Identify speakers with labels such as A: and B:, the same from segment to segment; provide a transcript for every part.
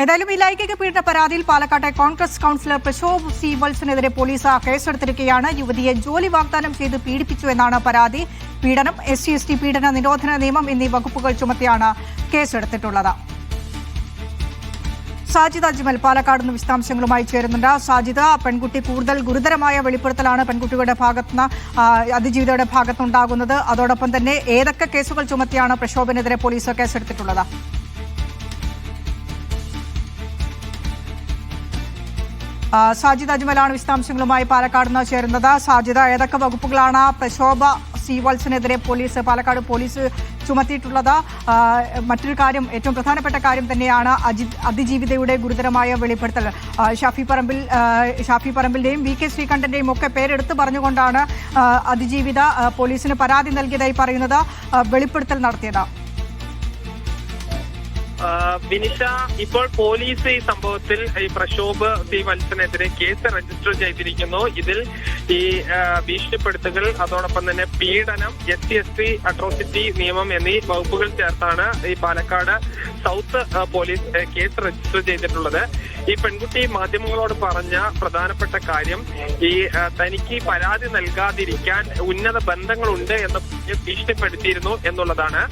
A: ഏതായാലും ഈ ലൈംഗിക പീഡന പരാതിയിൽ പാലക്കാട്ടെ കോൺഗ്രസ് കൗൺസിലർ പ്രശോഭ് സി വത്സനെതിരെ പോലീസ് കേസെടുത്തിരിക്കുകയാണ്. യുവതിയെ ജോലി വാഗ്ദാനം ചെയ്ത് പീഡിപ്പിച്ചു എന്നാണ് പരാതി. പീഡനം, SC/ST പീഡന നിരോധന നിയമം എന്നീ വകുപ്പുകൾ ചുമത്തിയാണ് കേസെടുത്തിട്ടുള്ളത്. സാജിദ അജ്മൽ പാലക്കാട് നിന്ന് വിശദാംശങ്ങളുമായി ചേരുന്നുണ്ട്. സാജിദ, പെൺകുട്ടി കൂടുതൽ ഗുരുതരമായ വെളിപ്പെടുത്തലാണ് പെൺകുട്ടിയുടെ ഭാഗത്തുനിന്ന് അതിജീവിതയുടെ ഭാഗത്തുനിന്നുണ്ടാകുന്നത്. അതോടൊപ്പം തന്നെ ഏതൊക്കെ കേസുകൾ ചുമത്തിയാണ് പ്രശോഭിനെതിരെ പോലീസ് കേസെടുത്തിട്ടുള്ളത്? സാജിദ അജ്മലാണ് വിശദാംശങ്ങളുമായി പാലക്കാട് നിന്ന് ചേരുന്നത്. സാജിദ, ഏതൊക്കെ വകുപ്പുകളാണ് പ്രശോഭ സി വത്സനെതിരെ പാലക്കാട് പോലീസ് ചുമത്തിയിട്ടുള്ളത്? മറ്റൊരു കാര്യം, ഏറ്റവും പ്രധാനപ്പെട്ട കാര്യം തന്നെയാണ് അതിജീവിതയുടെ ഗുരുതരമായ വെളിപ്പെടുത്തൽ. ഷാഫി പറമ്പിലിന്റെയും VK ശ്രീകണ്ഠന്റെയും ഒക്കെ പേരെടുത്ത് പറഞ്ഞുകൊണ്ടാണ് അതിജീവിത പോലീസിന് പരാതി നൽകിയതായി പറയുന്നത്. വെളിപ്പെടുത്തൽ നടത്തിയത്
B: വിനിഷ, ഇപ്പോൾ പോലീസ് ഈ സംഭവത്തിൽ ഈ പ്രശോഭ് സി വത്സനെതിരെ കേസ് രജിസ്റ്റർ ചെയ്തിരിക്കുന്നു. ഇതിൽ ഈ ഭീഷണിപ്പെടുത്തുകൾ, അതോടൊപ്പം തന്നെ പീഡനം, SC/ST അട്രോസിറ്റി നിയമം എന്നീ വകുപ്പുകൾ ചേർത്താണ് ഈ Palakkad south police case register ചെയ്തിട്ടുള്ളത്. ഈ പെൺകുട്ടി മാധ്യമങ്ങളോട് പറഞ്ഞ പ്രധാനപ്പെട്ട കാര്യം ഈ തനിക്ക് പരാതി നൽകാതിരിക്കാൻ ഉന്നത ബന്ധങ്ങളുണ്ട് എന്ന് ഭീഷണിപ്പെടുത്തിയിരുന്നു എന്നുള്ളതാണ്.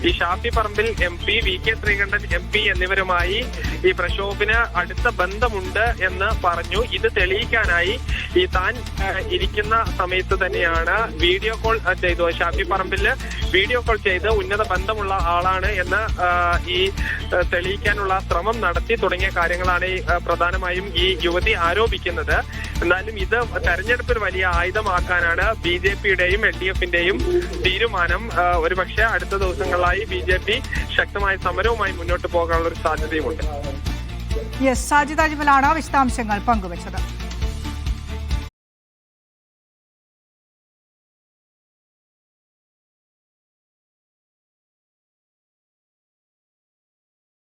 B: ഈ Shafi Parambil MP, VK Sreekandan MP എന്നിവരുമായി ഈ പ്രശോഭിന് അടുത്ത ബന്ധമുണ്ട് എന്ന് പറഞ്ഞു. ഇത് തെളിയിക്കാനായി ഈ താൻ ഇരിക്കുന്ന സമയത്ത് തന്നെയാണ് വീഡിയോ കോൾ ചെയ്തു. ഷാഫി പറമ്പില് വീഡിയോ കോൾ ചെയ്ത് ഉന്നത ബന്ധമുള്ള ആളാണ് എന്ന് ഈ തെളിയിക്കാനുള്ള ശ്രമം നടത്തി തുടങ്ങിയ കാര്യങ്ങളാണ് പ്രധാനമായും ഈ യുവതി ആരോപിക്കുന്നത്. എന്നാലും ഇത് തെരഞ്ഞെടുപ്പിൽ വലിയ ആയുധമാക്കാനാണ് BJP-യുടെയും LDF-ന്റെയും തീരുമാനം. ഒരുപക്ഷെ അടുത്ത ദിവസങ്ങളിലായി BJP ശക്തമായ സമരവുമായി മുന്നോട്ട് പോകാനുള്ള ഒരു സാധ്യതയുമുണ്ട്.
A: സാജിദ അജ്മലാണ് വിശദാംശങ്ങൾ പങ്കുവച്ചത്.